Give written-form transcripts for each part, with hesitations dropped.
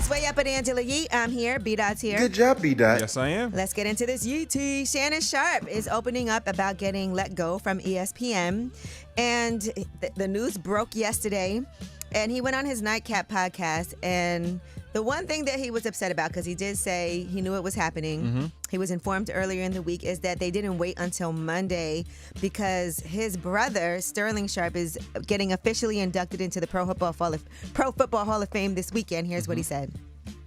It's Way Up at Angela Yee. I'm here. B-Dot's here. Good job, B-Dot. Yes, I am. Let's get into this Yee tea. Shannon Sharpe is opening up about getting let go from ESPN. And the news broke yesterday. And he went on his Nightcap podcast. And the one thing that he was upset about, because he did say he knew it was happening, he was informed earlier in the week, is that they didn't wait until Monday because his brother, Sterling Sharpe, is getting officially inducted into the Pro Football Hall of Fame this weekend. Here's what he said.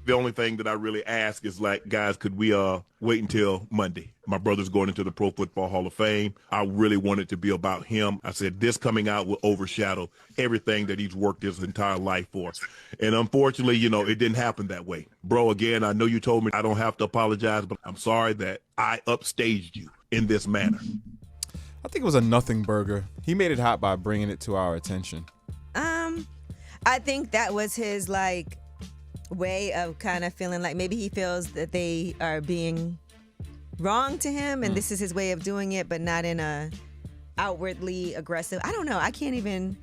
The only thing that I really ask is, like, guys, could we wait until Monday? My brother's going into the Pro Football Hall of Fame. I really want it to be about him. I said this coming out will overshadow everything that he's worked his entire life for. And unfortunately, it didn't happen that way. Bro, again, I know you told me I don't have to apologize, but I'm sorry that I upstaged you in this manner. I think it was a nothing burger. He made it hot by bringing it to our attention. I think that was his, way of kind of feeling like maybe he feels that they are being wrong to him, and this is his way of doing it, but not in a outwardly aggressive. I don't know. I can't even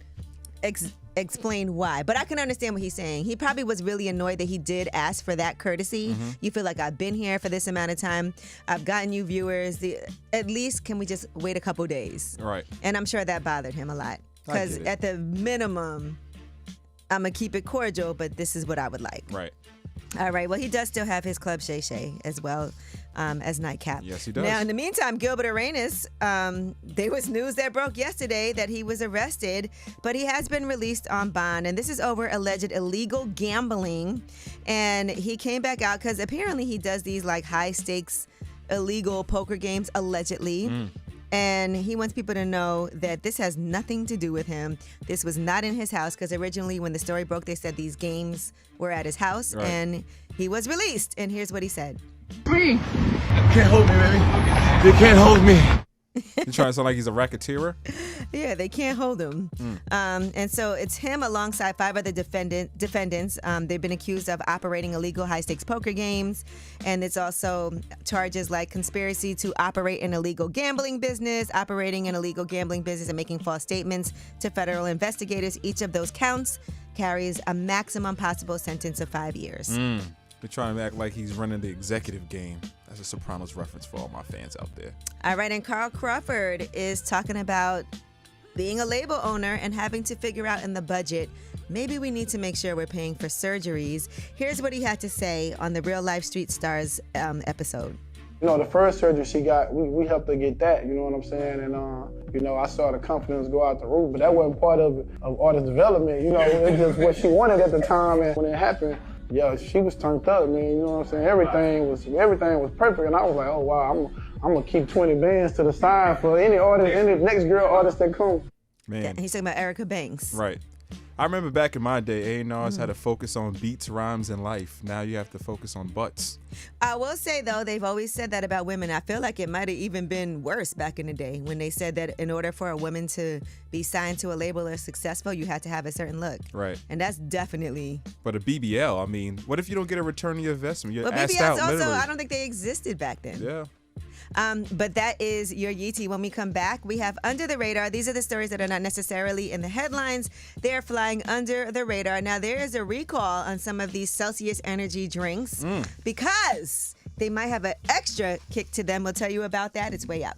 explain why, but I can understand what he's saying. He probably was really annoyed that he did ask for that courtesy. You feel like, I've been here for this amount of time. I've gotten you viewers. At least can we just wait a couple days? Right. And I'm sure that bothered him a lot because at the minimum, I'm going to keep it cordial, but this is what I would like. Right. All right. Well, he does still have his Club Shay Shay as well as Nightcap. Yes, he does. Now, in the meantime, Gilbert Arenas, there was news that broke yesterday that he was arrested, but he has been released on bond. And this is over alleged illegal gambling. And he came back out because apparently he does these high stakes illegal poker games, allegedly. And he wants people to know that this has nothing to do with him. This was not in his house because originally when the story broke, they said these games were at his house, and he was released. And here's what he said. You can't hold me, baby. You can't hold me. He's trying to sound like he's a racketeer. Yeah, they can't hold him. And so it's him alongside 5 other defendants. They've been accused of operating illegal high-stakes poker games. And it's also charges like conspiracy to operate an illegal gambling business, operating an illegal gambling business and making false statements to federal investigators. Each of those counts carries a maximum possible sentence of 5 years. They're trying to act like he's running the executive game. That's a Sopranos reference for all my fans out there. All right, and Carl Crawford is talking about being a label owner and having to figure out in the budget, maybe we need to make sure we're paying for surgeries. Here's what he had to say on the Real Life Street Stars episode. The first surgery she got, we helped her get that, you know what I'm saying? And, I saw the confidence go out the roof, but that wasn't part of artist development, it was just what she wanted at the time. And when it happened, yeah, she was turned up, man. You know what I'm saying? Everything was perfect, and I was like, oh wow, I'm gonna keep 20 bands to the side for any artist, any next girl artist that comes. Man, he's talking about Erica Banks. Right. I remember back in my day, A&Rs had to focus on beats, rhymes, and life. Now you have to focus on butts. I will say, though, they've always said that about women. I feel like it might have even been worse back in the day when they said that in order for a woman to be signed to a label or successful, you had to have a certain look. Right. And that's definitely... But a BBL, what if you don't get a return on your investment? You're but asked BBLs out, also, literally. I don't think they existed back then. Yeah. But that is your Yee tea. When we come back, we have Under the Radar. These are the stories that are not necessarily in the headlines. They're flying under the radar. Now, there is a recall on some of these Celsius energy drinks because they might have an extra kick to them. We'll tell you about that. It's Way Up.